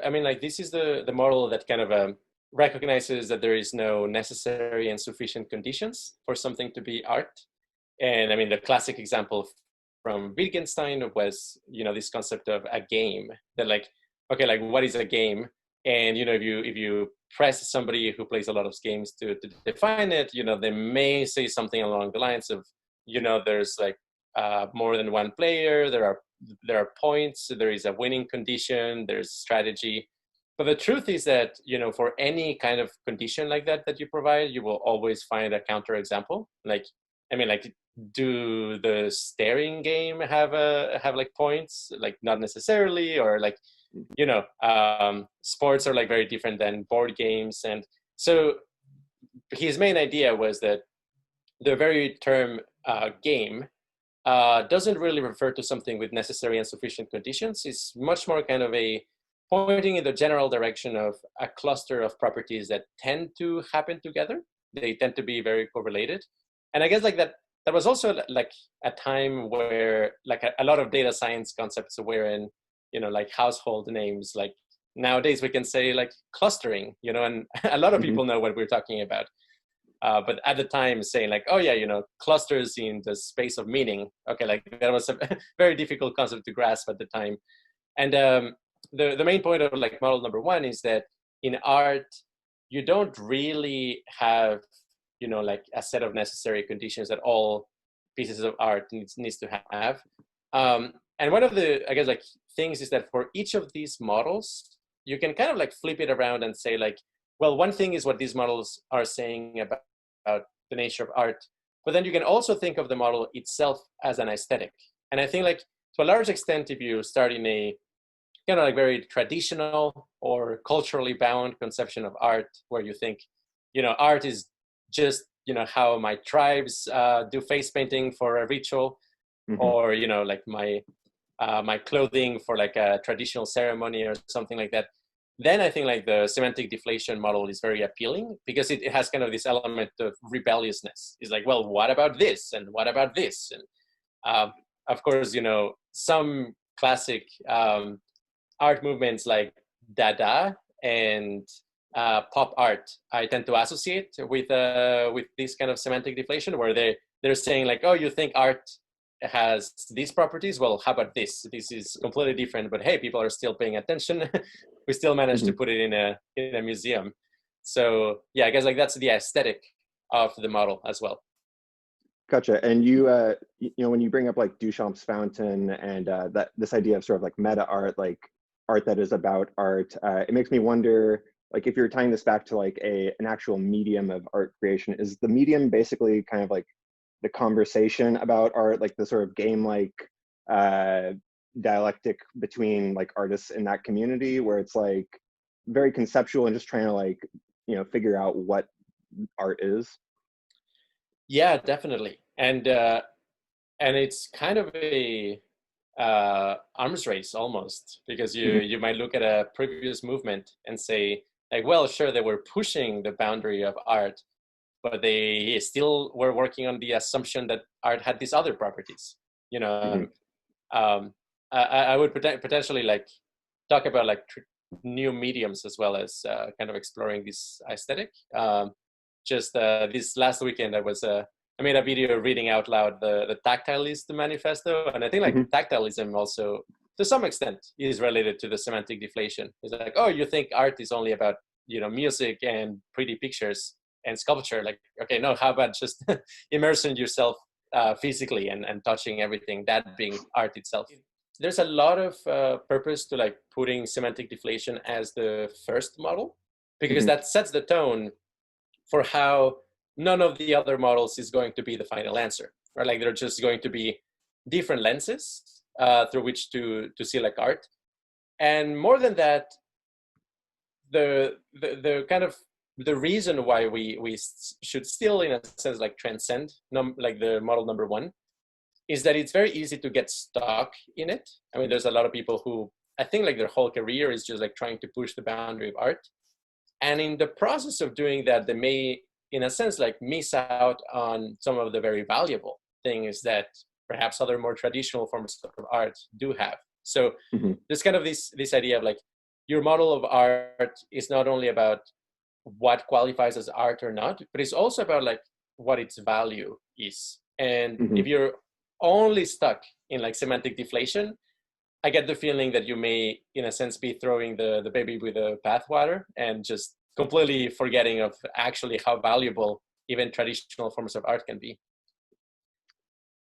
I mean, like this is the model that kind of recognizes that there is no necessary and sufficient conditions for something to be art. And I mean, the classic example from Wittgenstein was, this concept of a game, that like, okay, like what is a game? And, if you press somebody who plays a lot of games to define it, they may say something along the lines of, there's like more than one player, there are points, there is a winning condition, there's strategy. But the truth is that, for any kind of condition like that you provide, you will always find a counterexample. Like, I mean, like, do the staring game have like points? Like, not necessarily, or like, sports are like very different than board games. And so his main idea was that the very term game doesn't really refer to something with necessary and sufficient conditions. It's much more kind of a pointing in the general direction of a cluster of properties that tend to happen together. They tend to be very correlated. And I guess like that was also like a time where like a lot of data science concepts were in, like household names. Like nowadays we can say like clustering, and a lot of people know what we're talking about. But at the time saying like, oh yeah, clusters in the space of meaning. Okay, like that was a very difficult concept to grasp at the time. And the main point of like model number one is that in art, you don't really have, like a set of necessary conditions that all pieces of art needs to have. And one of the, I guess, like things is that for each of these models, you can kind of like flip it around and say like, well, one thing is what these models are saying about the nature of art, but then you can also think of the model itself as an aesthetic. And I think like to a large extent, if you start in a kind of like very traditional or culturally bound conception of art, where you think, art is just, how my tribes do face painting for a ritual, or, like my clothing for like a traditional ceremony or something like that, then I think like the semantic deflation model is very appealing because it has kind of this element of rebelliousness. It's like, well, what about this? And what about this? And of course, some classic art movements like Dada and pop art, I tend to associate with this kind of semantic deflation, where they're saying like, oh, you think art has these properties? Well, how about this? This is completely different, but hey, people are still paying attention. We still managed to put it in a museum. So yeah, I guess like that's the aesthetic of the model as well. Gotcha. And you when you bring up like Duchamp's fountain and that this idea of sort of like meta art, like art that is about art, it makes me wonder, like if you're tying this back to like an actual medium of art creation, is the medium basically kind of like the conversation about art, like the sort of game-like dialectic between like artists in that community, where it's like very conceptual and just trying to like, figure out what art is? Yeah, definitely. And it's kind of a arms race almost, because you might look at a previous movement and say like, well, sure, they were pushing the boundary of art, but they still were working on the assumption that art had these other properties. I would potentially like talk about like new mediums as well as kind of exploring this aesthetic. Just this last weekend, I made a video reading out loud the Tactilist manifesto, and I think like tactilism also to some extent is related to the semantic deflation. It's like, oh, you think art is only about music and pretty pictures and sculpture? Like, okay, no, how about just immersing yourself physically and touching everything, that being art itself? There's a lot of purpose to like putting semantic deflation as the first model, because that sets the tone for how none of the other models is going to be the final answer, right? Like they're just going to be different lenses through which to see like art. And more than that, the kind of the reason why we should still, in a sense, like transcend like the model number one, is that it's very easy to get stuck in it. I mean, there's a lot of people who I think like their whole career is just like trying to push the boundary of art. And in the process of doing that, they may, in a sense, like miss out on some of the very valuable things that perhaps other more traditional forms of art do have. So there's kind of this idea of like, your model of art is not only about what qualifies as art or not, but it's also about like what its value is. And if you're only stuck in like semantic deflation, I get the feeling that you may, in a sense, be throwing the baby with the bathwater and just completely forgetting of actually how valuable even traditional forms of art can be.